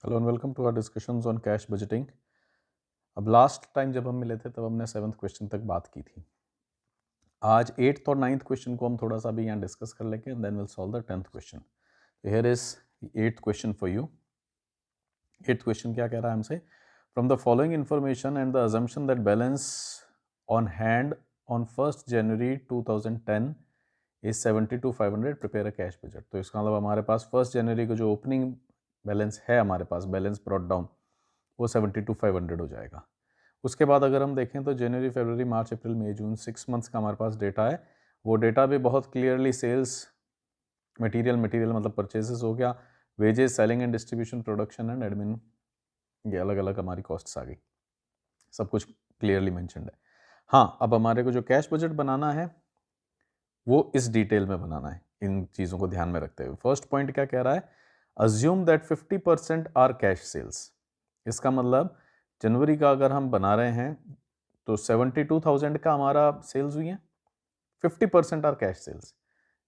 Hello and welcome to our discussions on cash budgeting. अब last time जब हम मिले थे तब हमने 7th क्वेश्चन तक बात की थी। आज 8th और 9th क्वेश्चन को हम थोड़ा सा भी यहाँ डिस्कस कर लेंगे and then will solve the 10th question. Here is 8th question for you. 8th question क्या कह रहा है हमसे? From the following information and the assumption that balance on hand on 1st January 2010 is 72,500, prepare a cash budget. तो इसका मतलब हमारे पास 1st जनवरी को जो ओपनिंग बैलेंस है, हमारे पास बैलेंस ब्रॉट डाउन, वो 72,500 हो जाएगा। उसके बाद अगर हम देखें तो जनवरी, फरवरी, मार्च, अप्रैल, मई, जून 6 मंथ्स का हमारे पास डेटा है। वो डेटा भी बहुत क्लियरली सेल्स, मटेरियल मतलब परचेजेस हो गया, wages, selling and distribution, production and admin, ये अलग अलग हमारी कॉस्ट्स आ गई, सब कुछ क्लियरली मेंशन्ड है। हाँ, अब हमारे को जो कैश बजट बनाना है वो इस डिटेल में बनाना है, इन चीज़ों को ध्यान में रखते हुए। फर्स्ट पॉइंट क्या कह रहा है? Assume that 50% are cash sales. इसका मतलब जनवरी का अगर हम बना रहे हैं तो 72,000 का हमारा सेल्स हुई है, 50% आर कैश सेल्स।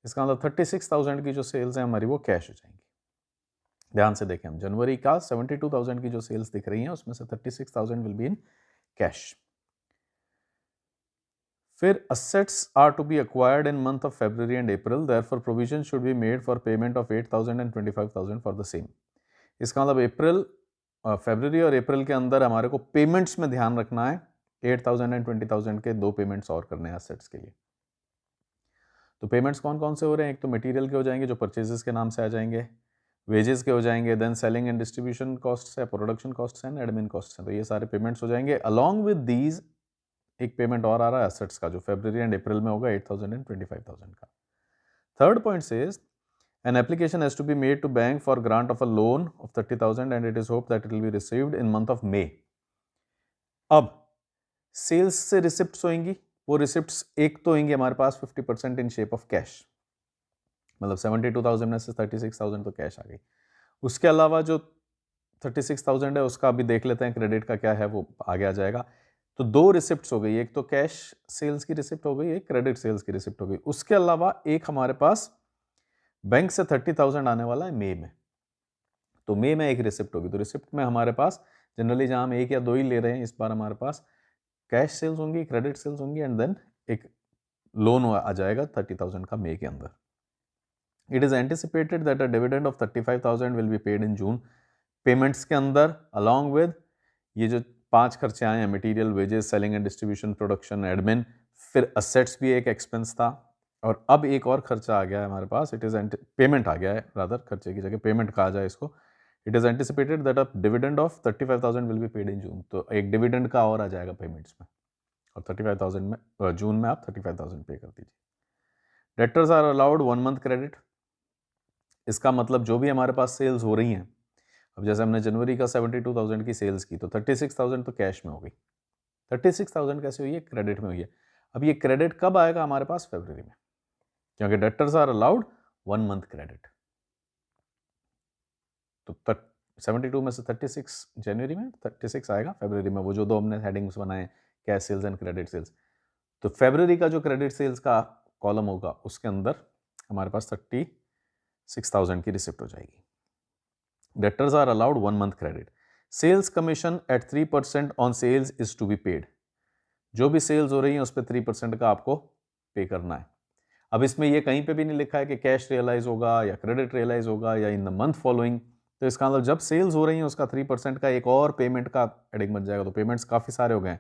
इसका मतलब 36,000 की जो सेल्स है हमारी वो कैश हो जाएंगी। ध्यान से देखें, हम जनवरी का 72,000 की जो सेल्स दिख रही हैं उसमें से 36,000 विल बी इन कैश। फिर assets are to be acquired in month of February and April, therefore provision should be made for payment of 8,000 and 25,000 for the same। इसका मतलब अप्रैल, फरवरी और अप्रैल के अंदर हमारे को पेमेंट्स में ध्यान रखना है, 8,000 एंड 20,000 के दो पेमेंट्स और करने हैं असेट्स के लिए। तो पेमेंट्स कौन कौन से हो रहे हैं? एक तो मटेरियल के हो जाएंगे जो परचेजेस के नाम से आ जाएंगे, वेजेस के हो जाएंगे, then selling and distribution costs है, production costs and admin costs हैं। तो ये सारे पेमेंट्स हो जाएंगे। अलॉन्ग विद दीज एक पेमेंट और आ रहा है एसेट्स का, जो फरवरी एंड अप्रैल में होगा, 8,000 एंड 25,000 का। Third point says an application has to be made to bank for grant of a loan of 30,000 and it is hoped that it will be received in month of May। अब sales से receipts होंगी, वो receipts एक तो होंगी हमारे पास 50% in shape of cash, मतलब 72,000 में से 36,000 तो कैश आ गई। उसके अलावा जो 36,000 है उसका अभी देख लेते हैं क्रेडिट का क्या है, वो आगे आ जाएगा। तो दो रिसिप्ट्स हो गई, एक तो कैश सेल्स की रिसिप्ट हो गई, एक क्रेडिट सेल्स की रिसिप्ट हो गई। उसके अलावा एक हमारे पास बैंक से 30,000 आने वाला है मई में, तो मई में एक रिसिप्ट होगी। तो रिसिप्ट में हमारे पास जनरली जहां हम एक या दो ही ले रहे हैं, इस बार हमारे पास कैश सेल्स होंगी, क्रेडिट सेल्स होंगी एंड देन एक लोन आ जाएगा 30,000 का मई के अंदर। It is anticipated that a dividend of 35,000 will be paid in June. Payments के अंदर अलॉन्ग विद ये जो 5 खर्चे आए हैं, material, wages, selling and distribution, production, admin, फिर असेट्स भी एक एक्सपेंस था, और अब एक और खर्चा आ गया है हमारे पास। इट इज पेमेंट आ गया है, रादर खर्चे की जगह पेमेंट कहा जाए इसको। It is anticipated that a dividend of 35,000 will be paid in June. तो एक डिविडेंड का और आ जाएगा पेमेंट्स में, और 35,000 में जून में आप 35,000 पे कर दीजिए। Debtors are allowed 1 month credit. इसका मतलब जो भी हमारे पास सेल्स हो रही हैं, अब जैसे हमने जनवरी का 72,000 की सेल्स की, तो 36,000 तो कैश में हो गई, 36,000 कैसे हुई है? क्रेडिट में हुई है। अब ये क्रेडिट कब आएगा हमारे पास? फरवरी में, क्योंकि debtors are allowed 1 month credit. तो 72 में से 36 जनवरी में, 36 आएगा फरवरी में। वो जो दो हमने हेडिंग्स बनाए, cash sales and credit sales, तो फरवरी का जो क्रेडिट सेल्स का कॉलम होगा उसके अंदर हमारे पास 36,000 की रिसिप्ट हो जाएगी। Debtors are allowed 1 month credit. Sales commission at 3% on sales is to be paid। जो भी सेल्स हो रही है उस पर 3% का आपको पे करना है। अब इसमें ये कहीं पे भी नहीं लिखा है कि कैश रियलाइज होगा या क्रेडिट रियलाइज होगा या इन द मंथ फॉलोइंग। तो इसका मतलब जब सेल्स हो रही है उसका 3% का एक और पेमेंट का हेडिंग बन जाएगा। तो पेमेंट्स काफी सारे हो गए।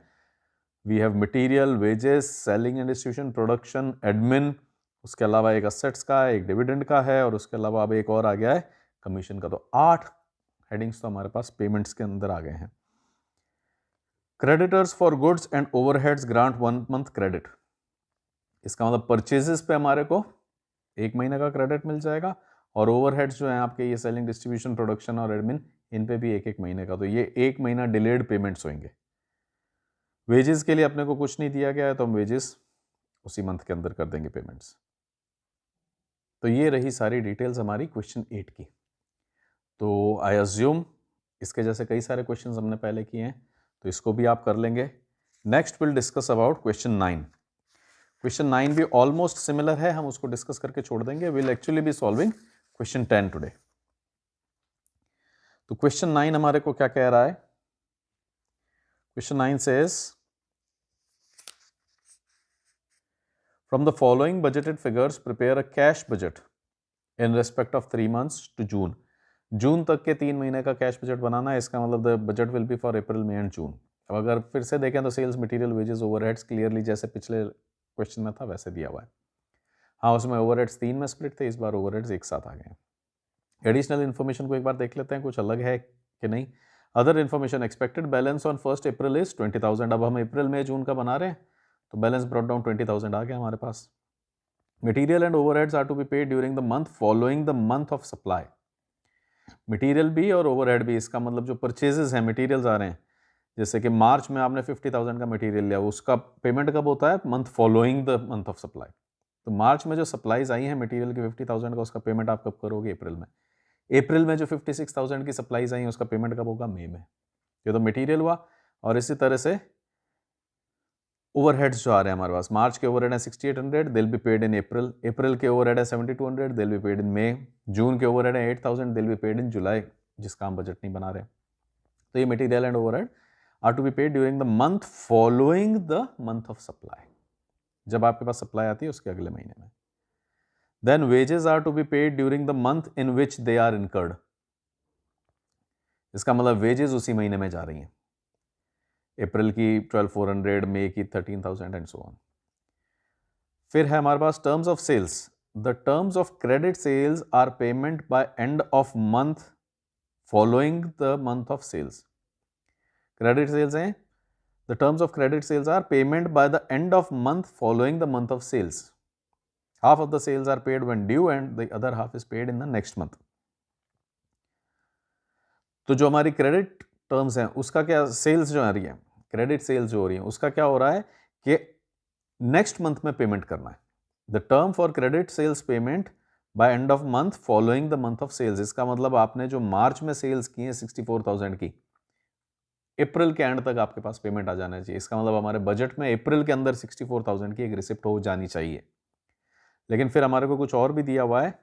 We have material, wages, selling and distribution, production, admin, उसके अलावा एक असेट्स का, एक डिविडेंड का है, और उसके अलावा अब एक और आ गया है कमीशन का। तो 8 हेडिंग्स तो हमारे पास पेमेंट्स के अंदर आ गए हैं। Creditors for goods and overheads grant 1 month credit. इसका मतलब परचेजेस पे हमारे को 1 महीने का क्रेडिट मिल जाएगा, और ओवरहेड्स जो है आपके, ये सेलिंग, डिस्ट्रीब्यूशन, प्रोडक्शन और एडमिन, इन पे भी 1 महीने का। तो ये 1 महीना डिलेड पेमेंट्स होंगे। वेजेस के लिए अपने को कुछ नहीं दिया गया है, तो हम वेजेस उसी मंथ के अंदर कर देंगे पेमेंट्स। तो ये रही सारी डिटेल्स हमारी क्वेश्चन 8 की। तो आई अज्यूम इसके जैसे कई सारे क्वेश्चंस हमने पहले किए हैं, तो इसको भी आप कर लेंगे। Next will discuss about question 9। Question 9 भी ऑलमोस्ट सिमिलर है, हम उसको डिस्कस करके छोड़ देंगे। Will actually be solving question 10 today. तो क्वेश्चन 9 हमारे को क्या कह रहा है? Question 9 says from the following budgeted figures prepare a cash budget in respect of 3 months to June. जून तक के 3 महीने का कैश बजट बनाना है, इसका मतलब the budget will be for April, May and June. अब अगर फिर से देखें तो sales, material, wages, overheads clearly जैसे पिछले क्वेश्चन में था वैसे दिया हुआ है। हाँ, उसमें ओवरहेड्स 3 में स्प्लिट थे, इस बार ओवरहेड्स एक साथ आ गए हैं। एडिशनल इन्फॉर्मेशन को एक बार देख लेते हैं, कुछ अलग है कि नहीं। Other information, expected balance on 1 April is 20,000। अब हम अप्रैल, मई, जून का बना रहे हैं तो बैलेंस ब्रॉट डाउन 20,000 आ गया हमारे पास। Material and overheads are to be paid during the month following the month of supply. Material भी और ओवरहेड भी, इसका मतलब जो परचेजेस हैं, मटेरियल्स आ रहे हैं, जैसे कि मार्च में आपने 50,000 का मटेरियल लिया, उसका पेमेंट कब होता है? Month following the month of supply. तो मार्च में जो सप्लाईज आई हैं मटेरियल की 50,000 का, उसका पेमेंट आप कब करोगे? अप्रैल में। अप्रैल में जो 56,000 की सप्लाईज आई हैं उसका पेमेंट कब होगा? मई में। ये तो मटेरियल हुआ। और इसी तरह से ओवरहेड्स जो आ रहे हैं हमारे पास, मार्च के ओवरहेड है 6800, दिल बी पेड इन अप्रैल। अप्रैल के ओवरहेड है 7200, दिल बी पेड इन मई। जून के ओवरहेड है 8000, दिल बी पेड इन जुलाई, जिसका हम बजट नहीं बना रहे। तो ये material and overhead are to be paid during the month following the month of supply. जब आपके पास सप्लाई आती है उसके अगले महीने में। Then wages are to be paid during the month in which they are incurred. इसका मतलब वेजेस उसी महीने में जा रही हैं। अप्रैल की 12,400, मई की 13,000 एंड सो ऑन। फिर है हमारे पास terms of sales. The terms of credit sales are payment by end of month following the month of sales. Credit sales हैं, the terms of credit sales are payment by the end of month following the month of sales. Half of the sales are paid when due and the other half is paid in the next month. तो जो हमारी credit terms हैं उसका क्या, sales जो आ रही है, credit sales जो हो रही है, उसका क्या हो रहा है कि नेक्स्ट मंथ में पेमेंट करना है। The term for credit sales payment by end of month following the month of sales. इसका मतलब आपने जो मार्च में सेल्स की है 64,000 की, अप्रैल के एंड तक आपके पास पेमेंट आ जाना चाहिए। इसका मतलब हमारे बजट में अप्रैल के अंदर 64,000 की एक रिसिप्ट हो जानी चाहिए। लेकिन फिर हमारे को कुछ और भी दिया हुआ है,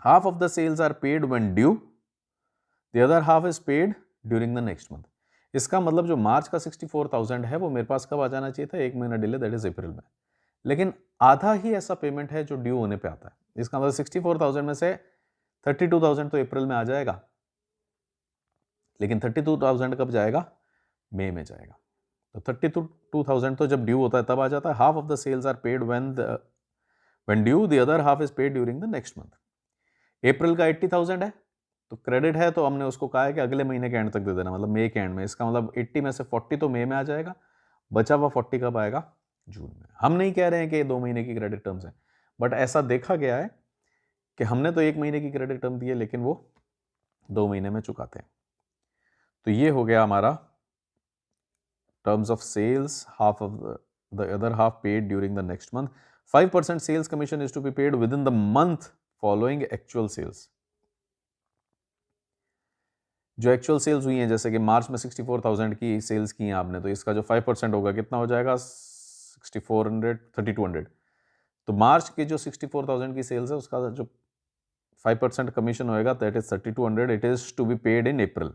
half of the sales are paid when due, the other half is paid during the next month. इसका मतलब जो मार्च का 64,000 है वो मेरे पास कब आ जाना चाहिए था? 1 महीना डिले, दैट इज अप्रैल में। लेकिन आधा ही ऐसा पेमेंट है जो ड्यू होने पे आता है। इसका मतलब 64,000 में से 32,000 तो अप्रैल में आ जाएगा, लेकिन 32,000 कब जाएगा? मई में जाएगा। तो 32,000 तो जब ड्यू होता है तब आ जाता है। Half of the sales are paid when due, the other half is paid during the next month. अप्रैल का 80,000 है तो क्रेडिट है, तो हमने उसको कहा है कि अगले महीने के एंड तक दे देना, मतलब मई के एंड में। इसका मतलब 80 में से 40 तो मई में आ जाएगा, बचा हुआ 40 कब आएगा? जून में। हम नहीं कह रहे हैं कि 2 महीने की क्रेडिट टर्म्स हैं, बट ऐसा देखा गया है कि हमने तो 1 महीने की क्रेडिट टर्म दी है लेकिन वो 2 महीने में चुकाते हैं। तो ये हो गया हमारा terms of sales, half of the other half paid during the next month. 5% sales commission is to be paid within the month following actual sales. जो एक्चुअल सेल्स हुई हैं, जैसे कि मार्च में 64,000 की सेल्स की हैं आपने, तो इसका जो 5% होगा कितना हो जाएगा? 6400, 3200। तो मार्च की जो 64,000 की सेल्स है उसका जो 5% कमीशन होएगा that is 3200, it is to be paid in April.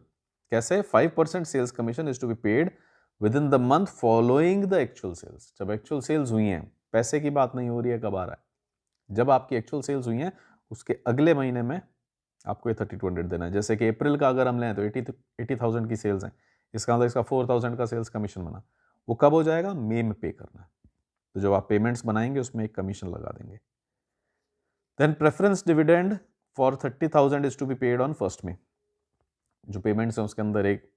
कैसे? 5% sales commission is to be paid within the month following the actual sales. जब एक्चुअल सेल्स हुई हैं, पैसे की बात नहीं हो रही है, कब आ रहा है? जब आपकी एक्चुअल सेल्स हुई हैं उसके अगले महीने में आपको ये 3200 देना है। जैसे कि अप्रैल का अगर हम लें तो 80,000 की सेल्स हैं, इसका मतलब इसका 4,000 का सेल्स कमीशन बना, वो कब हो जाएगा? मई में पे करना है। तो जब आप पेमेंट्स बनाएंगे उसमें एक कमीशन लगा देंगे। Then preference dividend for 30,000 is to be paid on 1 May. जो पेमेंट्स हैं उसके अंदर एक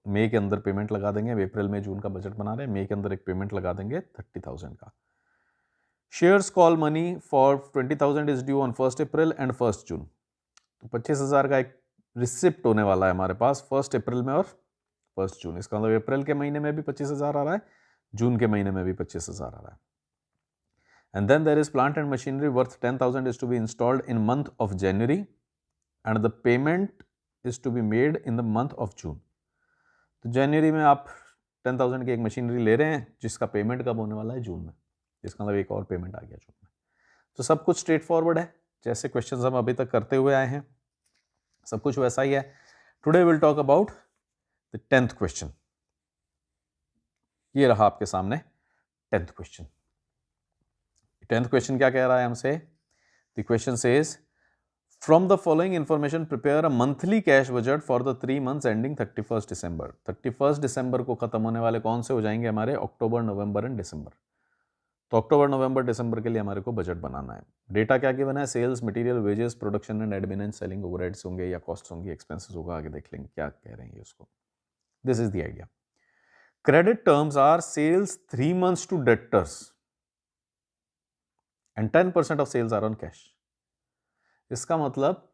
मई के अंदर पेमेंट लगा देंगे। अप्रैल में जून का बजट बना रहे हैं, मई के अंदर एक पेमेंट लगा देंगे 30,000 का। Shares call money for 20,000 is due on 1 April and 1 जून। तो 25,000 का एक रिसिप्ट होने वाला है हमारे पास 1 अप्रैल में और 1 जून। इसका मतलब अप्रैल के महीने में भी 25,000 आ रहा है, जून के महीने में भी 25,000 आ रहा है। And then there is plant and machinery worth 10,000 is to be installed in month of January and the payment is to be made in the month of June. तो जनवरी में आप 10,000 की एक मशीनरी ले रहे हैं जिसका पेमेंट कब होने वाला है? जून में। इसका मतलब एक और पेमेंट आ गया जून में। तो सब कुछ स्ट्रेट फॉरवर्ड है, जैसे क्वेश्चंस हम अभी तक करते हुए आए हैं। सब कुछ वैसा ही है. Today will talk about the 10th question. ये रहा आपके सामने 10th क्वेश्चन. 10th क्वेश्चन क्या कह रहा है हमसे? The question says from the following information prepare a monthly cash budget for the 3 months ending 31st December. 31st दिसंबर को खत्म होने वाले कौन से हो जाएंगे हमारे? अक्टूबर, नवंबर एंड दिसंबर. तो अक्टूबर, नवंबर, दिसंबर के लिए हमारे को बजट बनाना है. डेटा क्या गिवन है? Sales, material, wages, production and admin and selling overheads होंगे या कॉस्ट होंगी, एक्सपेंसेस होगा, आगे देख लेंगे क्या कह रहे हैं उसको. This is the idea. Credit terms are sales 3 months to debtors and 10% of sales are on cash. इसका मतलब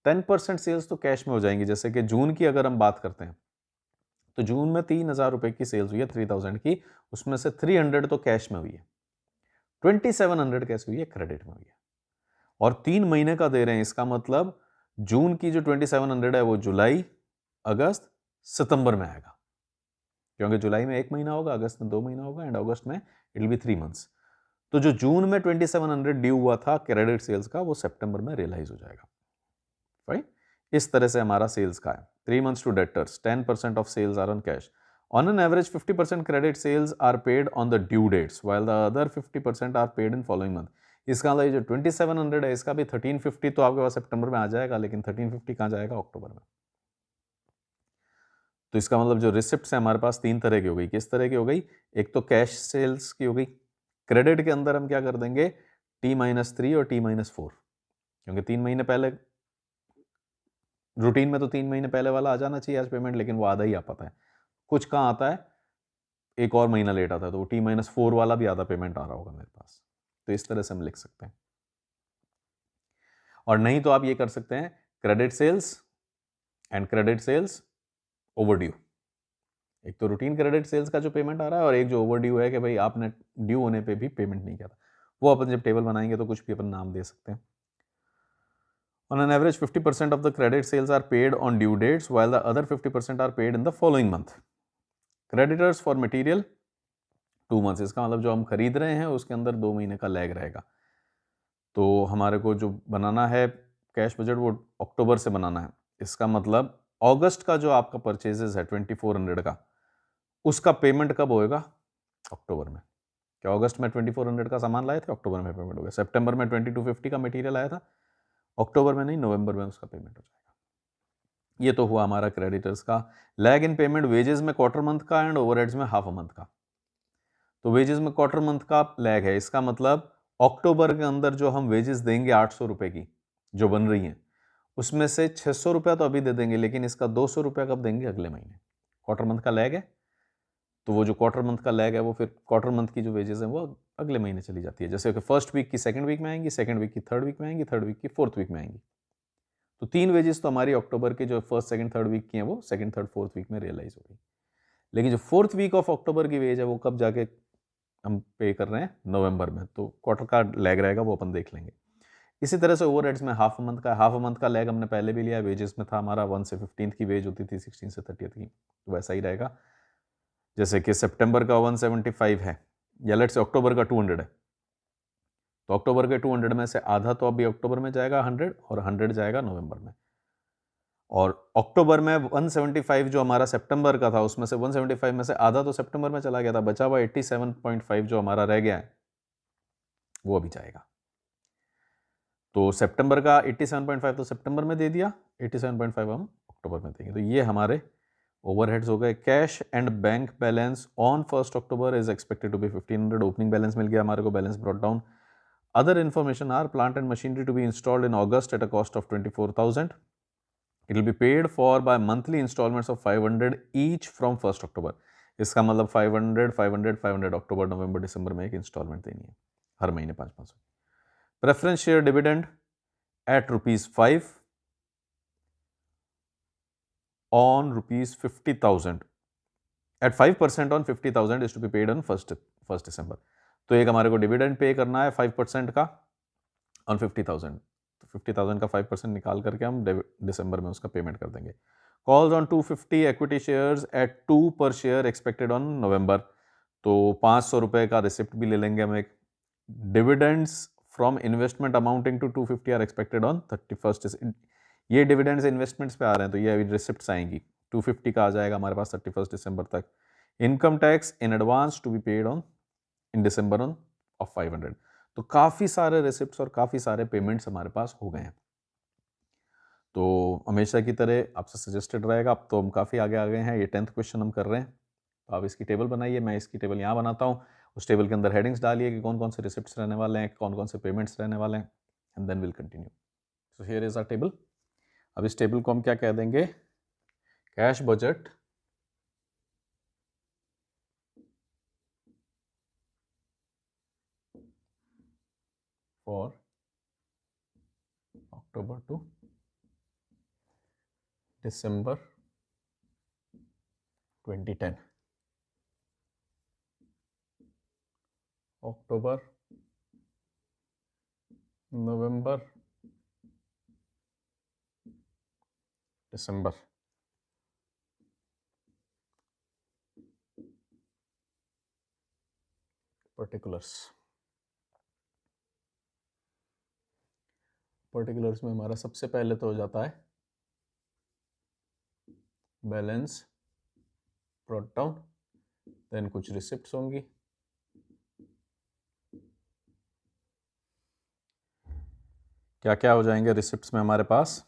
10% सेल्स तो कैश में हो जाएंगी. जैसे कि जून की अगर हम बात करते हैं तो जून में 3,000 रुपए की सेल्स हुई है, 3,000 की, उसमें से 300 तो कैश में हुई है, 2,700 कैसे हुई है? क्रेडिट में हुई है. और 3 महीने का दे रहे हैं. इसका मतलब जून की जो 2,700 है वो जुलाई, अगस्त, सितंबर में आएगा, क्योंकि जुलाई में 1 महीना होगा, अगस्त में 2 महीना होगा एंड अगस्त में इट विल बी 3 months. तो जो जून में 2,700 ड्यू हुआ था क्रेडिट सेल्स का, वो सितंबर में रियलाइज हो जाएगा. राइट? इस तरह से हमारा सेल्स का है. 3 months to debtors, 10% of sales are on cash. On an average, 50% credit sales are paid on the due dates, while the other 50% are paid in following month. इसका मतलब जो 2,700 है, इसका भी 1,350 तो आपके पास सितंबर में आ जाएगा, लेकिन 1,350 कहाँ जाएगा? अक्टूबर में. तो इसका मतलब जो रिसिप्ट्स है हमारे पास 3 तरह की हो गई. किस तरह की हो गई? एक तो कैश सेल्स की हो गई. क्रेडिट के अंदर हम क्या कर देंगे? T-3 और T-4, क्योंकि 3 महीने पहले रूटीन में तो 3 महीने पहले वाला आ जाना चाहिए एज पेमेंट, लेकिन वो आधा ही आ पाता है. कुछ कहाँ आता है, एक और महीना लेट आता है, तो वो T-4 वाला भी आधा पेमेंट आ रहा होगा मेरे पास. तो इस तरह से हम लिख सकते हैं. और नहीं तो आप ये कर सकते हैं credit sales and credit sales overdue. एक तो रूटीन क्रेडिट सेल्स का जो पेमेंट आ रहा है, और एक जो ओवर ड्यू है कि भाई आपने ड्यू होने पे भी पेमेंट नहीं किया था. वो अपन जब टेबल बनाएंगे तो कुछ भी अपन नाम दे सकते हैं. On an average, 50% of the credit sales are paid on due dates, while the other 50% are paid in the following month. Creditors for material 2 months. इसका मतलब जो हम खरीद रहे हैं उसके अंदर 2 महीने का लैग रहेगा. तो हमारे को जो बनाना है कैश बजट वो अक्टूबर से बनाना है. इसका मतलब अगस्त का जो आपका परचेजेस है 2,400 का, उसका पेमेंट कब होएगा? अक्टूबर में. क्या अगस्त में 2,400 का सामान लाए थे, अक्टूबर में पेमेंट हो गया. सितंबर में 2,250 का मटेरियल आया था, अक्टूबर में नहीं, नवंबर में उसका पेमेंट हो जाएगा. ये तो हुआ हमारा क्रेडिटर्स का. लैग इन पेमेंट वेजेस में क्वार्टर मंथ का एंड ओवरहेड्स में हाफ अ मंथ का. तो वेजेस में क्वार्टर मंथ का लैग है. इसका मतलब अक्टूबर के अंदर जो हम वेजेस देंगे 800 रुपए की जो बन रही हैं, उसमें से 600 रुपया तो अभी दे देंगे, लेकिन इसका 200 रुपया कब देंगे? अगले महीने. क्वार्टर मंथ का लैग है, तो वो जो क्वार्टर मंथ का लैग है वो फिर क्वार्टर मंथ की जो वेजेस हैं वो अगले महीने चली जाती है. जैसे कि फर्स्ट वीक की सेकंड वीक में आएंगी, सेकंड वीक की थर्ड वीक में आएंगी, थर्ड वीक की फोर्थ वीक में आएंगी. तो 3 वेजेस तो हमारी अक्टूबर के जो फर्स्ट सेकंड थर्ड वीक की हैं वो सेकंड थर्ड फोर्थ वीक में रियलाइज हो गई. लेकिन जो फोर्थ वीक ऑफ अक्टूबर की वेज है वो कब जाके हम पे कर रहे हैं? नवंबर में. तो क्वार्टर का लैग रहेगा, वो अपन देख लेंगे. इसी तरह से ओवरहेड्स में हाफ मंथ का लैग हमने पहले भी लिया. वेजेस में था हमारा 1 से 15th की वेज होती थी, 16 से 30th की, तो वैसा ही रहेगा. जैसे कि सितंबर का 175 है, या लेट्स से अक्टूबर का 200 है, तो अक्टूबर के 200 में से आधा तो अभी अक्टूबर में जाएगा 100, और 100 जाएगा नवंबर में. और अक्टूबर में 175 जो हमारा सितंबर का था, उसमें से 175 में से आधा तो सितंबर में चला गया था, बचा हुआ 87.5 जो हमारा रह गया है वो अभी जाएगा. तो सितंबर का 87.5 तो सितंबर में दे दिया, 87.5 हम अक्टूबर में देंगे. तो ये हमारे ओवरहेड्स हो गए. Cash and bank balance on 1 October is expected to be 1,500. Opening balance मिल गया हमारे को, balance brought down. Other information are plant and machinery to be installed in August at a cost of 24,000. It will be paid for by monthly installments of 500 each from 1 October. इसका मतलब 500 500 500 अक्टूबर, November, दिसंबर में एक instalment देनी है, हर महीने 500. Preference share dividend at ₹5 on ₹50,000 at 5% on 50,000 is to be paid on 1st December. तो एक हमारे को डिविडेंड पे करना है 5% का on 50,000. तो 50,000 का 5% निकाल करके हम दिसंबर में उसका पेमेंट कर देंगे. Calls on 250 equity shares at 2 per share expected on November. तो 500 रुपए का रिसिप्ट भी ले लेंगे हम एक. Dividends from investment amounting to 250 are expected on 31st. ये डिविडेंड्स इन्वेस्टमेंट्स पे आ रहे हैं तो ये अभी रिसिप्ट्स आएंगी, 250 का आ जाएगा हमारे पास 31 दिसंबर तक। Income tax in advance to be paid on in December on of 500। तो काफ़ी सारे रिसिप्ट्स और काफ़ी सारे पेमेंट्स हमारे पास हो गए हैं। तो हमेशा की तरह आपसे सजेस्टेड रहेगा, अब तो हम काफ़ी आगे आ गए हैं, ये 10th क्वेश्चन हम कर रहे हैं। तो आप इसकी टेबल बनाइए, मैं इसकी टेबल यहाँ बनाता हूँ, उस टेबल के अंदर हेडिंग्स डालिए कि कौन कौन से रिसिप्ट्स रहने वाले हैं, कौन कौन से पेमेंट्स रहने वाले हैं, and then will continue. So here is our table. अब इस टेबल को हम क्या कह देंगे, cash budget for October to December 2010, October, November, December. Particulars में हमारा सबसे पहले तो हो जाता है बैलेंस ब्रॉट डाउन, देन कुछ रिसिप्ट्स होंगी, क्या क्या हो जाएंगे रिसिप्ट्स में हमारे पास,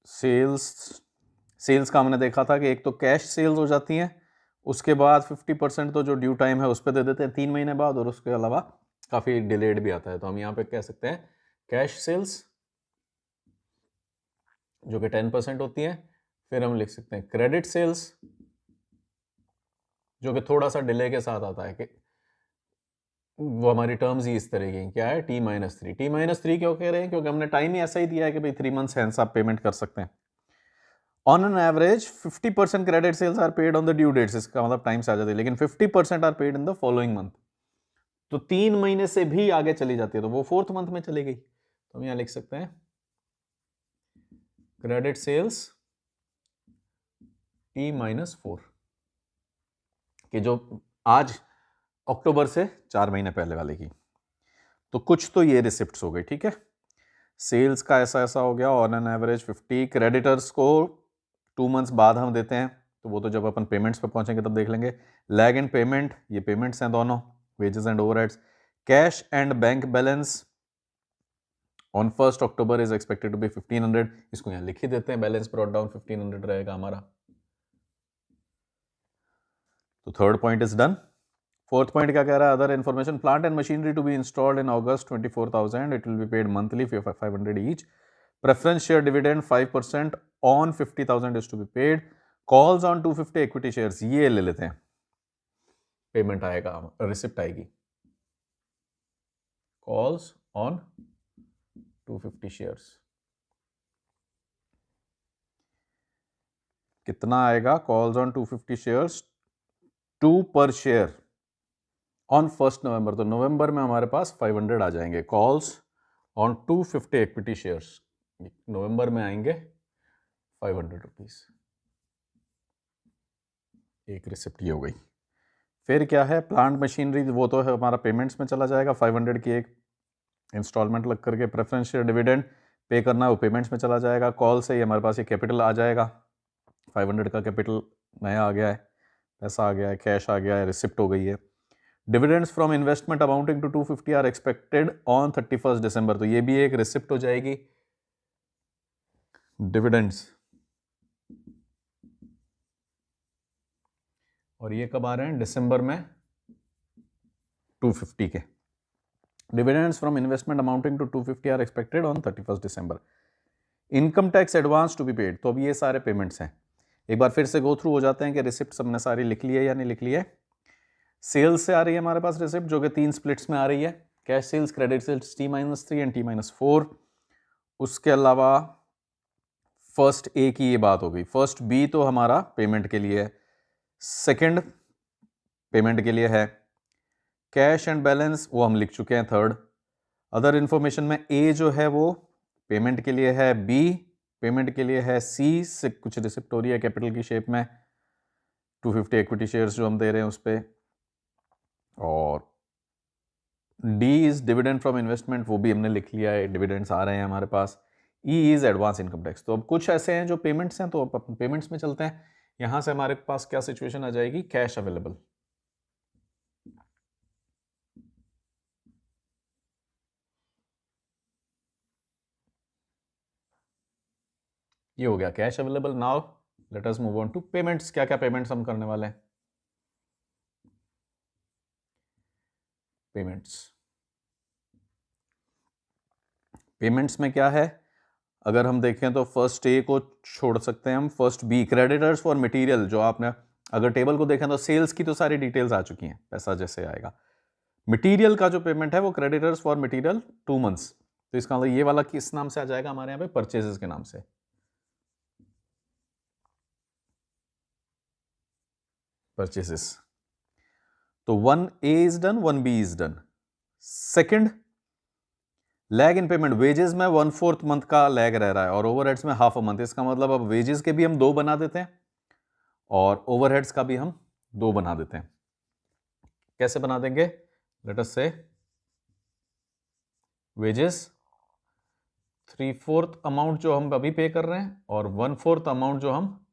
सेल्स का हमने देखा था कि एक तो कैश सेल्स हो जाती हैं, उसके बाद 50% तो जो ड्यू टाइम है उस पर दे देते हैं 3 महीने बाद, और उसके अलावा काफ़ी डिलेड भी आता है। तो हम यहाँ पे कह सकते हैं कैश सेल्स जो कि 10% होती है। फिर हम लिख सकते हैं क्रेडिट सेल्स जो कि थोड़ा सा डिले के साथ आता है, कि वो हमारी टर्म्स ही इस तरह की क्या है, T-3। T-3 क्यों कह रहे हैं, क्योंकि हमने टाइम ही ऐसा ही दिया है कि भाई 3 मंथ्स हैंस आप पेमेंट कर सकते हैं। On an average 50% credit sales are paid on the due dates, इसका मतलब टाइम से आ जाती है, लेकिन 50% are paid in the following month. तो 3 महीने से भी आगे चली जाती है तो वो 4th मंथ में चली गई। तो हम यहां लिख सकते हैं क्रेडिट सेल्स T-4, कि जो आज अक्टूबर से 4 महीने पहले वाले की। तो कुछ तो ये रिसिप्ट्स हो गई, ठीक है। सेल्स का ऐसा ऐसा हो गया, ऑन एन एवरेज 50। क्रेडिटर्स को 2 मंथ्स बाद हम देते हैं, तो वो तो जब अपन पेमेंट्स पे पहुंचेंगे तब देख लेंगे। लैग इन पेमेंट, ये पेमेंट्स हैं दोनों, wages and overheads. Cash and bank balance on 1 October is expected to be 1500, इसको यहां लिख ही देते हैं, बैलेंस ब्रॉट डाउन 1500 रहेगा हमारा। तो 3rd point is done. 4th point क्या कह रहा है, other information, plant and machinery to be installed in August 24,000, it will be paid monthly 500 each. Preference share dividend 5% on 50,000 is to be paid. Calls on 250 equity shares, ये ले लेते हैं, payment आएगा, receipt आएगी। कॉल्स ऑन 250 शेयर्स कितना आएगा, calls on 250 shares 2 पर share on 1 नवंबर। तो नवंबर में हमारे पास 500 आ जाएंगे कॉल्स ऑन 250 इक्विटी शेयर्स, नवंबर में आएंगे 500 रुपीज। एक रिसिप्ट ये हो गई। फिर क्या है, प्लांट मशीनरी, वो तो है हमारा पेमेंट्स में चला जाएगा, 500 की एक इंस्टॉलमेंट लग करके। प्रेफरेंस शेयर डिविडेंड पे करना है, वो पेमेंट्स में चला जाएगा। कॉल से ही हमारे पास ये कैपिटल आ जाएगा, 500 का कैपिटल नया आ गया है, पैसा आ गया है, कैश आ गया है, रिसिप्ट हो गई है। Dividends from investment amounting to 250 are expected on 31 December, तो ये भी एक रिसिप्ट हो जाएगी। डिविडेंड्स, और ये कब आ रहे हैं, दिसंबर में 250 के। Dividends from investment amounting to 250 are expected on 31 December. Income tax advance to be paid, तो अब ये सारे पेमेंट्स हैं। एक बार फिर से गो थ्रू हो जाते हैं कि रिसिप्ट हमने सारी लिख ली है या नहीं लिख ली है। सेल्स से आ रही है हमारे पास रिसिप्ट, जो कि 3 स्प्लिट्स में आ रही है, cash sales, credit sales T-3 and T-4। उसके अलावा फर्स्ट ए की ये बात हो गई। फर्स्ट बी तो हमारा पेमेंट के लिए है, सेकंड पेमेंट के लिए है। कैश एंड बैलेंस वो हम लिख चुके हैं, थर्ड। अदर इंफॉर्मेशन में ए जो है वो पेमेंट के लिए है, बी पेमेंट के लिए है, सी से कुछ रिसिप्ट हो रही है कैपिटल की शेप में, 250 इक्विटी शेयर्स जो हम दे रहे हैं उस पर, और D is dividend from investment, वो भी हमने लिख लिया है, डिविडेंड्स आ रहे हैं हमारे पास। E is advance income tax. तो अब कुछ ऐसे हैं जो पेमेंट्स हैं, तो अब पेमेंट्स में चलते हैं। यहां से हमारे पास क्या सिचुएशन आ जाएगी, कैश अवेलेबल। ये हो गया cash available. Now let us move on to payments. क्या क्या पेमेंट्स हम करने वाले हैं? पेमेंट्स में क्या है, अगर हम देखें तो फर्स्ट ए को छोड़ सकते हैं हम, first B creditors for material. जो आपने अगर टेबल को देखें तो सेल्स की तो सारी डिटेल्स आ चुकी हैं, पैसा जैसे आएगा। मटेरियल का जो पेमेंट है वो क्रेडिटर्स फॉर मटेरियल 2 मंथ्स, तो इसका मतलब ये वाला किस नाम से आ जाएगा हमारे यहाँ पे, परचेजेस के नाम से। परचेजेस। तो 1A is done, 1B is done. Second, lag in payment. Wages में 1/4 मंथ का लैग रह रहा है और ओवरहेड्स में हाफ अ मंथ। इसका मतलब अब वेजेस के भी हम 2 बना देते हैं और ओवरहेड्स का भी हम 2 बना देते हैं। कैसे बना देंगे? लेट अस से वेजेस 3/4 अमाउंट जो हम अभी पे कर रहे हैं और 1/4 अमाउंट जो हम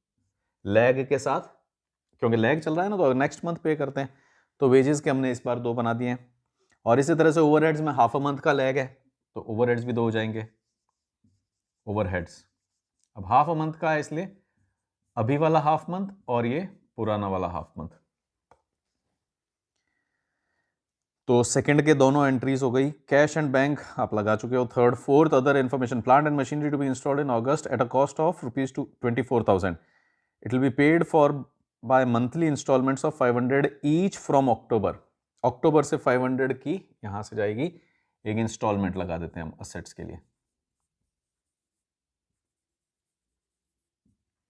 लैग के साथ, क्योंकि लैग चल रहा है ना तो नेक्स्ट मंथ पे करते हैं, तो वेजेस के हमने इस बार 2 बना दिए हैं। और इसी तरह से ओवरहेड्स में हाफ अ मंथ का लैग है तो ओवरहेड्स भी 2 हो जाएंगे। ओवरहेड्स अब हाफ अ मंथ का है, इसलिए अभी वाला हाफ मंथ और ये पुराना वाला हाफ मंथ। तो सेकंड के दोनों एंट्रीज हो गई। कैश एंड बैंक आप लगा चुके हो। Third, fourth, other information. Plant and machinery to be installed in August at a cost of ₹24,000। It will be paid for by monthly installments of 500 each from October. अक्टूबर से 500 की यहां से जाएगी, एक इंस्टॉलमेंट लगा देते हैं हम असेट्स के लिए।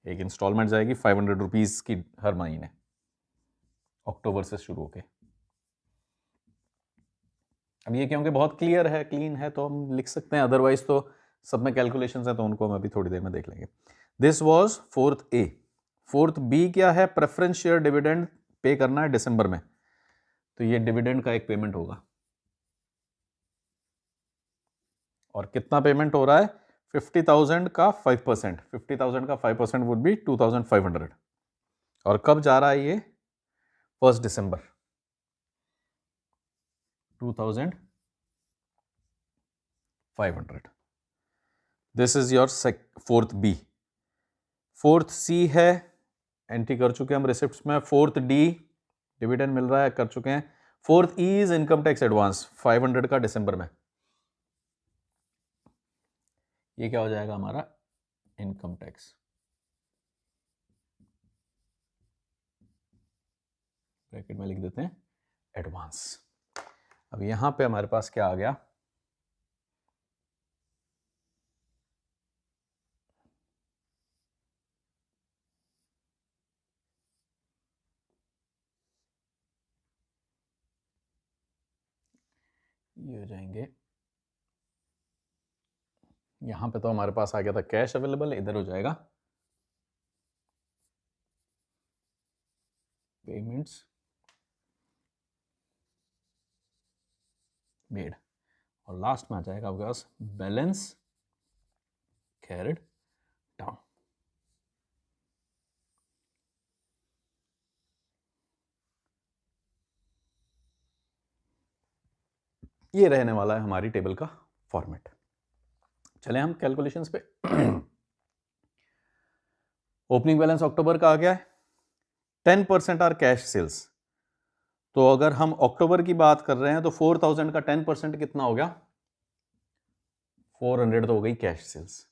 एक इंस्टॉलमेंट जाएगी 500 रुपीज की हर महीने, अक्टूबर से शुरू होके। अब ये क्योंकि बहुत क्लियर है, क्लीन है, तो हम लिख सकते हैं, अदरवाइज तो सब में कैलकुलेशंस हैं तो उनको हम अभी थोड़ी देर में देख लेंगे। This was fourth A. Fourth B क्या है, प्रेफरेंस शेयर डिविडेंड पे करना है दिसंबर में, तो ये डिविडेंड का एक पेमेंट होगा। और कितना पेमेंट हो रहा है? 50,000 का 5%। 50,000 का 5% वुड बी 2,500। और कब जा रहा है ये? 1 दिसंबर 2,500। This is your fourth B. Fourth C है, एंट्री कर चुके हैं हम रिसिप्ट्स में। फोर्थ डी, डिविडेंड मिल रहा है, कर चुके हैं। Fourth E is income tax advance 500 का दिसंबर में। ये क्या हो जाएगा हमारा? Income tax. ब्रैकेट में लिख देते हैं एडवांस। अब यहां पे हमारे पास क्या आ गया? ये हो जाएंगे, यहां पे तो हमारे पास आ गया था कैश अवेलेबल, इधर हो जाएगा पेमेंट्स मेड, और लास्ट में आ जाएगा आपके पास बैलेंस कैरिड डाउन। ये रहने वाला है हमारी टेबल का फॉर्मेट। चले हम कैलकुलेशंस पे। ओपनिंग बैलेंस अक्टूबर का आ गया है, 10% आर कैश सेल्स। तो अगर हम अक्टूबर की बात कर रहे हैं तो 4,000 का 10% कितना हो गया? 400 तो हो गई कैश सेल्स,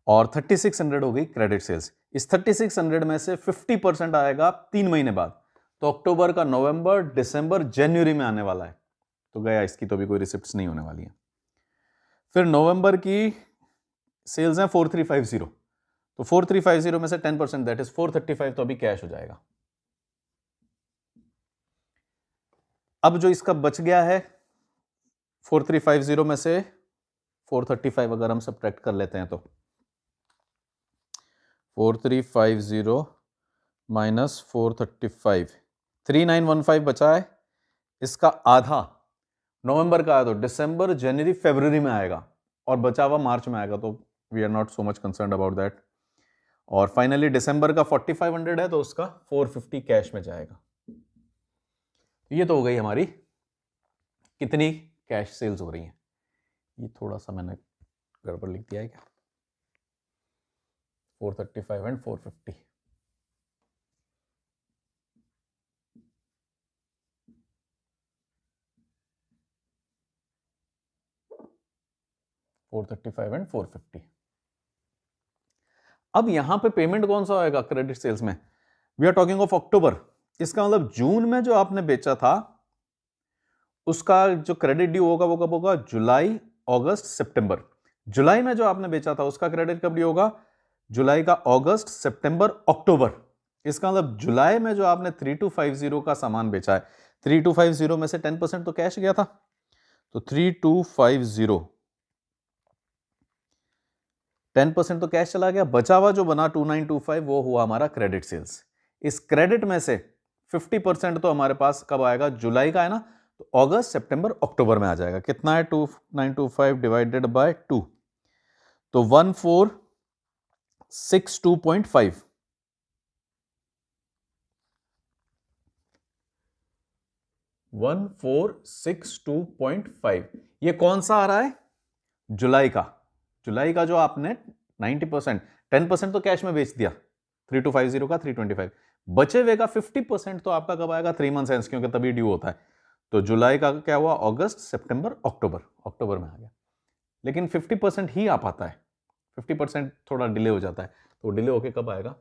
और 3600 हो गई क्रेडिट सेल्स। इस 3600 में से 50% आएगा 3 महीने बाद, तो अक्टूबर का नवंबर, दिसंबर, जनवरी में आने वाला है, तो गया, इसकी तो भी कोई रिसिप्ट्स नहीं होने वाली है। फिर नवंबर की सेल्स हैं 4350, तो 4350 में से 10% दैट इज 435, तो अभी कैश हो जाएगा। अब जो इसका बच गया है 4350 में से 435 अगर हम सब्ट्रैक्ट कर लेते हैं तो 4350 माइनस 435, 3915 बचा है, इसका आधा नवंबर का आया तो दिसंबर, जनवरी, फरवरी में आएगा और बचा हुआ मार्च में आएगा, तो we are not so much concern about that. और फाइनली दिसंबर का 4500 है तो उसका 450 कैश में जाएगा। ये तो हो गई हमारी कितनी कैश सेल्स हो रही हैं। ये थोड़ा सा मैंने गड़बड़ लिख दिया है क्या, 435 एंड 450। एंड 450। अब यहां पे पेमेंट कौन सा आएगा क्रेडिट सेल्स में, we are talking of October. इसका मतलब जून में जो आपने बेचा था उसका जो क्रेडिट ड्यू होगा वो कब होगा, जुलाई, अगस्त, सितंबर। जुलाई में जो आपने बेचा था उसका क्रेडिट कब ड्यू होगा, जुलाई का, अगस्त, सितंबर, अक्टूबर। इसका मतलब जुलाई में जो आपने 3250 का सामान बेचा है, 3250 में से 10% तो कैश गया था, तो 3250 10% तो कैश चला गया, बचा हुआ जो बना 2925 वो हुआ हमारा क्रेडिट सेल्स। इस क्रेडिट में से 50% तो हमारे पास कब आएगा, जुलाई का है ना, तो अगस्त, सितंबर, अक्टूबर में आ जाएगा। कितना है 2925 डिवाइडेड बाय 2, तो 1462.5। 1462.5 ये कौन सा आ रहा है, जुलाई का। जुलाई का जो आपने 90%, 10% तो कैश में बेच दिया 3250 का, 325 बचे हुए का 50% तो आपका कब आएगा, 3 मंथ्स क्योंकि तभी ड्यू होता है। तो जुलाई का क्या हुआ, अगस्त, सितंबर, अक्टूबर, अक्टूबर में आ गया। लेकिन 50% ही आ पाता है, 50% थोड़ा डिले हो जाता है, तो डिले होके कब आएगा,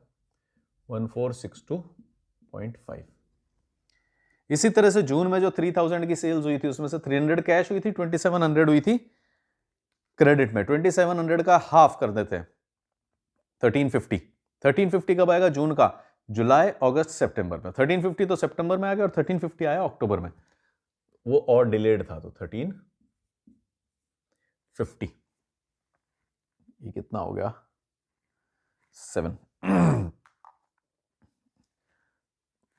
1462.5। इसी तरह से जून में जो 3000 की सेल्स हुई थी उसमें से 300 कैश हुई थी, 2700 हुई थी क्रेडिट में। 2700 का हाफ कर देते हैं 1350। 1350 कब आएगा, जून का, जुलाई, अगस्त, सितंबर में। 1350 तो सितंबर में आ गया और 1350 आया अक्टूबर में, वो और डिलेड था तो 1350। ये कितना हो गया, 7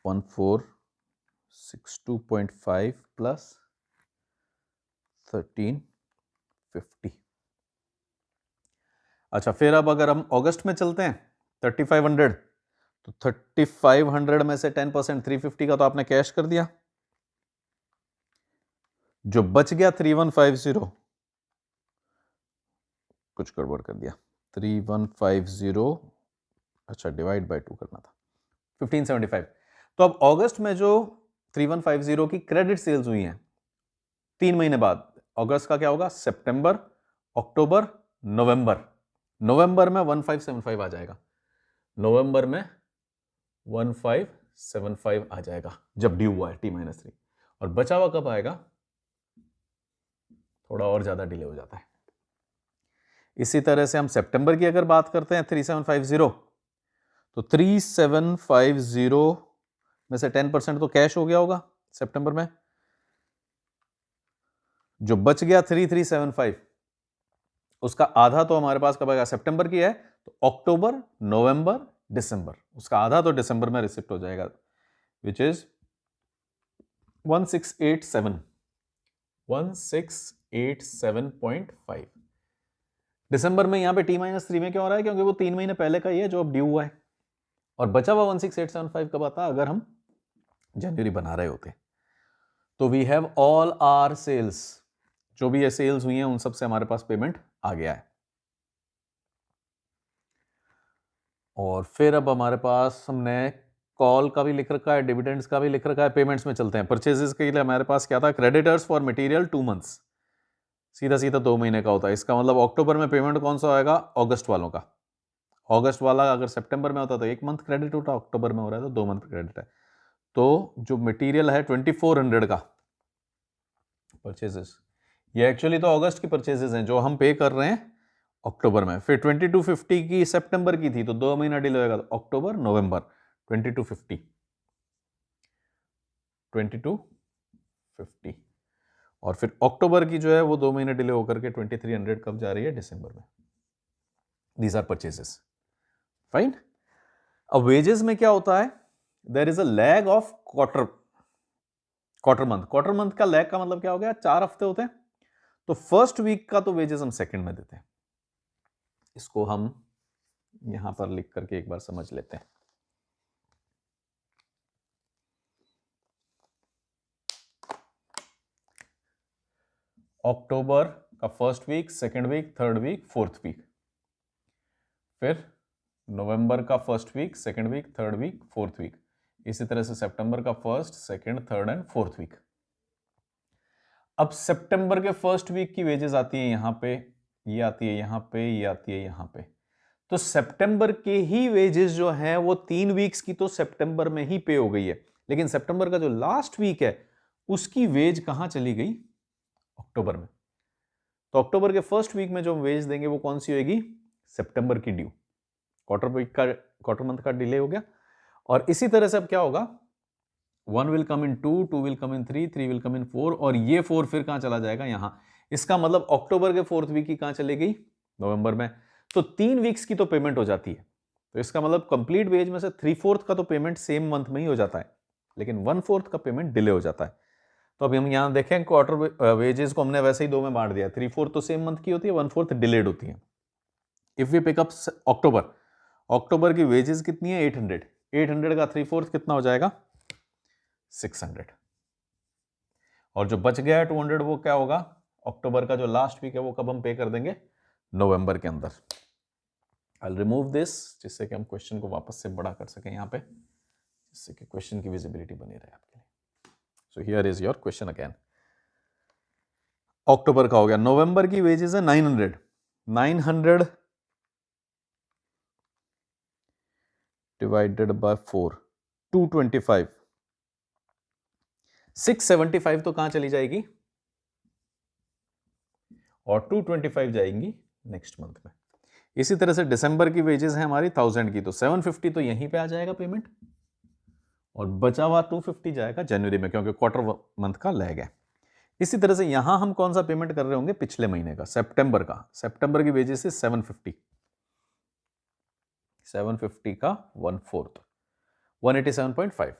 1462.5 प्लस 1350। अच्छा, फिर अब अगर हम अगस्त में चलते हैं 3500, तो 3500 में से 10% 350 का तो आपने कैश कर दिया, जो बच गया 3150, कुछ गड़बड़ कर दिया, 3150, अच्छा डिवाइड बाय 2 करना था, 1575। तो अब अगस्त में जो 3150 की क्रेडिट सेल्स हुई हैं 3 महीने बाद, अगस्त का क्या होगा, सितंबर, अक्टूबर, नवंबर। नवंबर में 1575 आ जाएगा, नवंबर में 1575 आ जाएगा जब ड्यू हुआ है T-3। और बचा हुआ कब आएगा, थोड़ा और ज्यादा डिले हो जाता है। इसी तरह से हम सितंबर की अगर बात करते हैं 3750, तो 3750 में से 10% तो कैश हो गया होगा सितंबर में, जो बच गया 3375 उसका आधा तो हमारे पास कब आएगा, सितंबर की है तो अक्टूबर, नवंबर, दिसंबर, उसका आधा तो दिसंबर में रिसिप्ट हो जाएगा, विच इज 1687.5। दिसंबर में यहां पे T-3 में क्यों हो रहा है, क्योंकि वो 3 महीने पहले का ही है जो अब ड्यू हुआ है, और बचा हुआ 16875 कब आता अगर हम जनवरी बना रहे होते। तो we have all are sales, जो भी ये सेल्स हुई हैं उन सब से हमारे पास पेमेंट आ गया है। और फिर अब हमारे पास हमने कॉल का भी लिख रखा है, डिविडेंड्स का भी लिख रखा है। पेमेंट्स में चलते हैं। परचेजेस के लिए हमारे पास क्या था, क्रेडिटर्स फॉर मटेरियल 2 मंथ्स, सीधा सीधा 2 महीने का होता है। इसका मतलब अक्टूबर में पेमेंट कौन सा आएगा, अगस्त वालों का। अगस्त वाला अगर सितंबर में होता तो 1 मंथ क्रेडिट होता, अक्टूबर में हो रहा है तो 2 मंथ क्रेडिट है। तो जो मटेरियल है 2400 का परचेजेस, ये एक्चुअली तो अगस्त की परचेजेस हैं जो हम पे कर रहे हैं अक्टूबर में। फिर 2250 की सितंबर की थी तो 2 महीना डिले होगा, तो अक्टूबर, नवंबर, 2250, 2250। और फिर अक्टूबर की जो है वो 2 महीने डिले होकर के 2300 कब जा रही है, दिसंबर में। These are purchases, fine. अब वेजेस में क्या होता है, there is a lag of quarter, quarter month का लैग का मतलब क्या हो गया, 4 हफ्ते होते हैं, तो फर्स्ट वीक का तो वेजेस हम सेकंड में देते हैं। इसको हम यहां पर लिख करके एक बार समझ लेते हैं। अक्टूबर का first week, second week, third week, fourth week, फिर नवंबर का first week, second week, third week, fourth week, इसी तरह से सितंबर का first, second, third and fourth week. अब सितंबर के फर्स्ट वीक की वेजेस आती है यहां पे, ये आती है यहां पे, ये आती है यहां पे, तो सितंबर के ही वेजेस जो है वो 3 वीक्स की तो सितंबर में ही पे हो गई है, लेकिन सितंबर का जो लास्ट वीक है उसकी वेज कहां चली गई, अक्टूबर में। तो अक्टूबर के फर्स्ट वीक में जो वेज देंगे वो कौन सी होगी, सितंबर की ड्यू, क्वार्टर मंथ का डिले हो गया। और इसी तरह से अब क्या होगा, 1 will come in 2, 2 will come in 3, 3 will come in 4, और ये 4 फिर कहां चला जाएगा, यहां। इसका मतलब अक्टूबर के फोर्थ वीक की कहां चली गई, नवंबर में। तो 3 वीक्स की तो पेमेंट हो जाती है, तो इसका मतलब कंप्लीट वेज में से 3/4 का तो पेमेंट सेम मंथ में ही हो जाता है, लेकिन 1/4 का पेमेंट डिले हो जाता है। तो अभी हम यहां देखें, क्वार्टर वेजेस को हमने वैसे ही 2 में बांट दिया, 3/4 तो सेम मंथ की होती है, 1/4 डिलेड होती है। इफ वी पिकअप अक्टूबर, अक्टूबर की वेजेस कितनी है, 800, 800 का 3/4 कितना हो जाएगा, 600, और जो बच गया है 200 वो क्या होगा, अक्टूबर का जो लास्ट वीक है वो कब हम पे कर देंगे, नवंबर के अंदर। आई रिमूव दिस, जिससे कि हम क्वेश्चन को वापस से बड़ा कर सकें यहां पे, जिससे कि क्वेश्चन की विजिबिलिटी बनी रहे आपके लिए। So here is your question again. अक्टूबर का हो गया, नवंबर की वेजेस है 900, 900 डिवाइडेड बाय 4, 225, 675 तो कहां चली जाएगी, और 225 जाएंगी नेक्स्ट मंथ में। इसी तरह से दिसंबर की वेजेस है हमारी 1000 की, तो 750 तो यहीं पे आ जाएगा पेमेंट, और बचा हुआ 250 जाएगा जनवरी में, क्योंकि क्वार्टर मंथ का लैग है। इसी तरह से यहां हम कौन सा पेमेंट कर रहे होंगे, पिछले महीने का, सितंबर का, सितंबर की वेजेस से 750, 750 का 1/4, 187.5,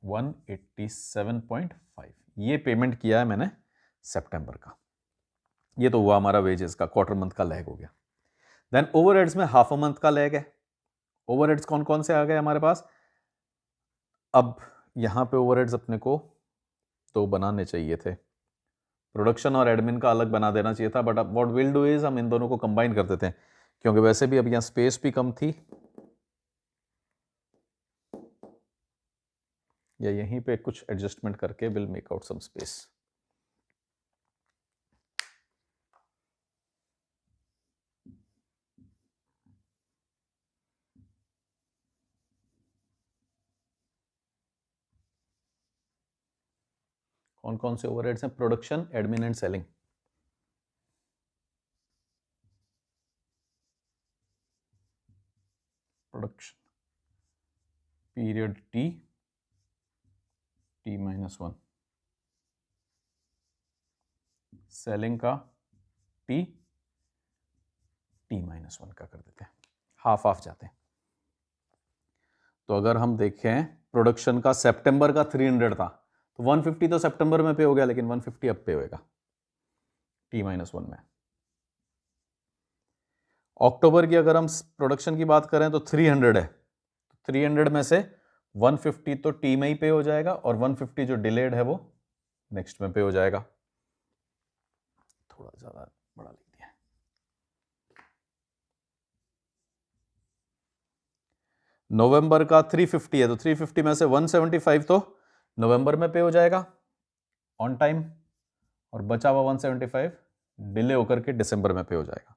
187.5 ये पेमेंट किया है मैंने सितंबर का। ये तो हुआ हमारा वेजेस का, क्वार्टर मंथ का लैग हो गया। देन ओवरहेड्स में हाफ अ मंथ का लैग है। ओवरहेड्स कौन कौन से आ गए हमारे पास, अब यहां पे ओवरहेड्स अपने को तो बनाने चाहिए थे, प्रोडक्शन और एडमिन का अलग बना देना चाहिए था, बट अब व्हाट विल डू इज हम इन दोनों को कंबाइन कर देते हैं, क्योंकि वैसे भी अब यहां स्पेस भी कम थी, या यहीं पे कुछ एडजस्टमेंट करके will make out some space. कौन कौन से ओवरहेड्स हैं, production, admin and selling. Production period T, T-1, selling का T, T-1 का कर देते हैं, हाफ हाफ जाते हैं। तो अगर हम देखें प्रोडक्शन का सितंबर का 300 था, तो 150 तो सितंबर में पे हो गया, लेकिन 150 अब पे होएगा T-1 में। अक्टूबर की अगर हम प्रोडक्शन की बात करें तो 300 है, 300 में से 150 तो टी में ही पे हो जाएगा, और 150 जो डिलेड है वो नेक्स्ट में पे हो जाएगा। थोड़ा ज्यादा बड़ा लिख दिया। नवंबर का 350 है, तो 350 में से 175 तो नवंबर में पे हो जाएगा ऑन टाइम, और बचा हुआ 175 डिले होकर के दिसंबर में पे हो जाएगा।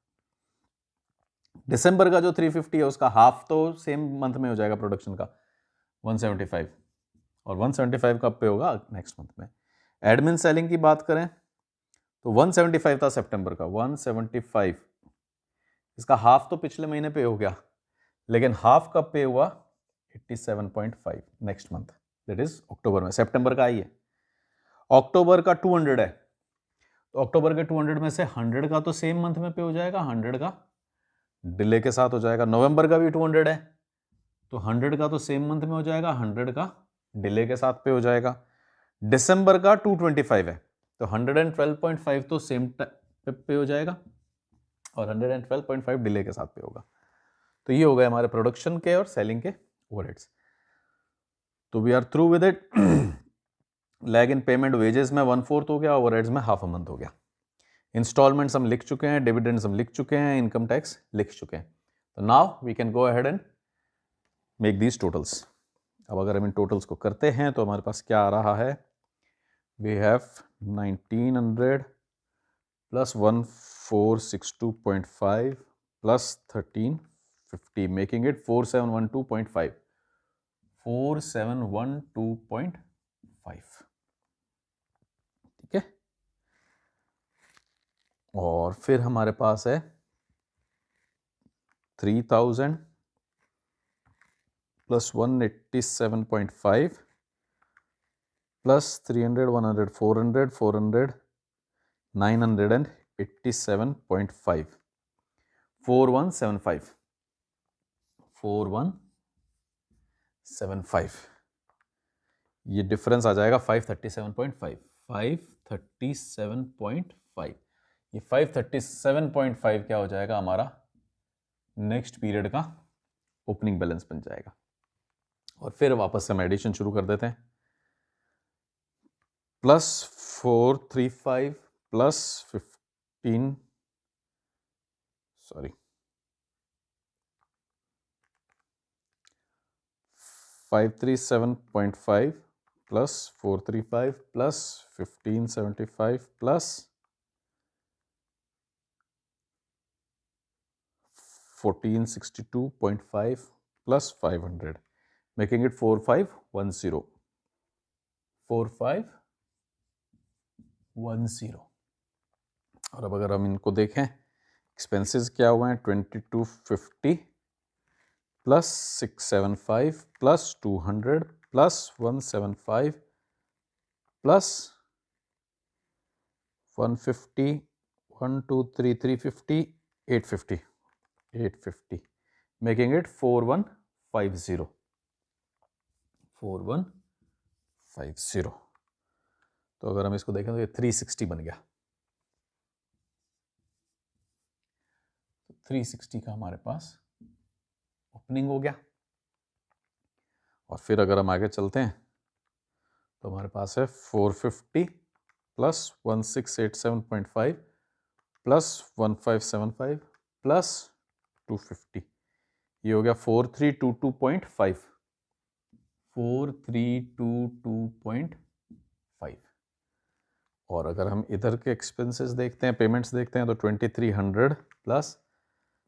दिसंबर का जो 350 है उसका हाफ तो सेम मंथ में हो जाएगा प्रोडक्शन का 175, और 175 कब पे होगा, नेक्स्ट मंथ में। एडमिन सेलिंग की बात करें तो 175 था सितंबर का, 175 इसका हाफ तो पिछले महीने पे हो गया, लेकिन हाफ कब पे हुआ, 87.5 नेक्स्ट मंथ, दैट इज अक्टूबर में। सितंबर का आई है, अक्टूबर का 200 है, तो अक्टूबर के 200 में से 100 का तो सेम मंथ में पे हो जाएगा, 100 का डिले के साथ हो जाएगा। नवंबर का भी 200 है, तो 100 का तो सेम मंथ में हो जाएगा, 100 का डिले के साथ पे हो जाएगा। दिसंबर का 225 है, तो 112.5 तो सेम पे हो जाएगा और 112.5 डिले के साथ पे होगा। तो ये हो गए हमारे प्रोडक्शन के और सेलिंग के ओवरहेड्स। तो we are through with it. Lag in payment wages में 1/4 हो गया, ओवरहेड्स में हाफ अ मंथ हो गया। इंस्टॉलमेंट्स हम लिख चुके हैं, डिविडेंड्स हम लिख चुके हैं, इनकम टैक्स लिख चुके हैं। तो now we can go ahead and make these totals. अब अगर हम इन टोटल्स को करते हैं तो हमारे पास क्या आ रहा है, we have 1900 plus 1462.5 plus 1350 making it 4712.5 4712.5। ठीक है, और फिर हमारे पास है 3000 प्लस 187.5 प्लस 300 100 400 400 987.5 4175 ये डिफरेंस आ जाएगा 537.5 537.5। ये 537.5 क्या हो जाएगा, हमारा नेक्स्ट पीरियड का ओपनिंग बैलेंस बन जाएगा। और फिर वापस से हम एडिशन शुरू कर देते हैं। Plus 435 plus 15 537.5 plus 435 plus 1575 plus 1462.5 plus 500 making it 4510 4510। और अब अगर हम इनको देखें, एक्सपेंसेस क्या हुए हैं, 2250 plus 675 plus 200 plus 175 plus 150 1 2 3 350 850 making it 4150 4150। तो अगर हम इसको देखें तो ये 360 बन गया। 360 का हमारे पास ओपनिंग हो गया। और फिर अगर हम आगे चलते हैं तो हमारे पास है 450 प्लस 1687.5 प्लस 1575 प्लस 250, ये हो गया 4322.5 4322.5। और अगर हम इधर के एक्सपेंसेस देखते हैं, पेमेंट्स देखते हैं, तो 2300 प्लस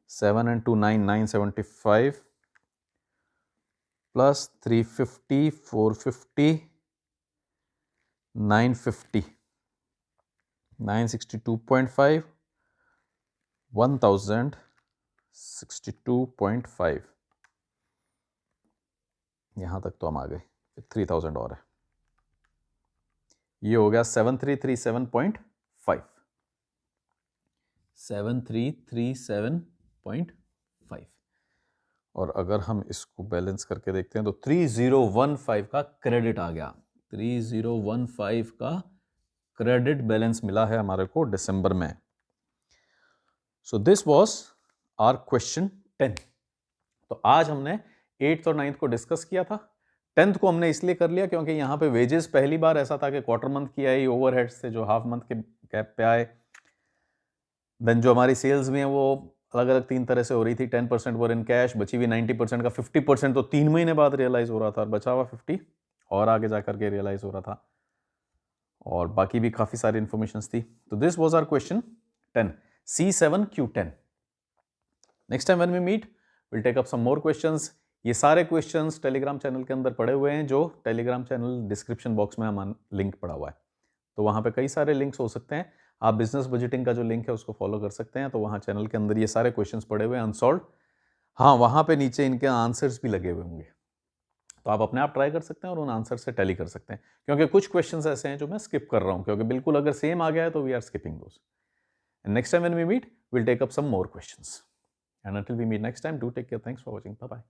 7 and 2 9 975 प्लस 350 450 950 962.5 1062.5। यहां तक तो हम आ गए, 3000 और है, ये हो गया 7337.5 7337.5। और अगर हम इसको बैलेंस करके देखते हैं तो 3015 का क्रेडिट आ गया। 3015 का क्रेडिट बैलेंस मिला है हमारे को दिसंबर में। So this was our question 10। तो आज हमने 8th और 9th को डिस्कस किया था। 10th को हमने इसलिए कर लिया क्योंकि यहाँ पे वेजेस पहली बार ऐसा था कि क्वार्टर मंथ की आई, ओवरहेड्स से जो हाफ मंथ के गैप पे आए। देन जो हमारी सेल्स भी हैं वो अलग अलग 3 तरह से हो रही थी। 10% वर इन कैश, बची हुई 90% का 50% तो 3 महीने बाद रियलाइज हो रहा था और बचा हुआ 50 और आगे जाकर के रियलाइज हो रहा था। और बाकी भी काफी सारी इंफॉर्मेशन थी। तो this was our question 10, C7Q10। Next time when we meet will take up some more questions. ये सारे क्वेश्चंस टेलीग्राम चैनल के अंदर पड़े हुए हैं, जो टेलीग्राम चैनल डिस्क्रिप्शन बॉक्स में हमारा लिंक पड़ा हुआ है। तो वहां पे कई सारे लिंक्स हो सकते हैं। आप बिजनेस बजटिंग का जो लिंक है उसको फॉलो कर सकते हैं। तो वहां चैनल के अंदर ये सारे क्वेश्चंस पड़े हुए हैं अनसॉल्व्ड। हाँ, वहां पे नीचे इनके आंसर्स भी लगे हुए होंगे, तो आप अपने आप ट्राई कर सकते हैं और उन आंसर से टैली कर सकते हैं। क्योंकि कुछ क्वेश्चंस ऐसे हैं जो मैं स्किप कर रहा हूं, क्योंकि बिल्कुल अगर सेम आ गया है तो we are skipping those. And next time when we meet will take up some more questions. And until we meet next time, do take care, thanks for watching, bye bye.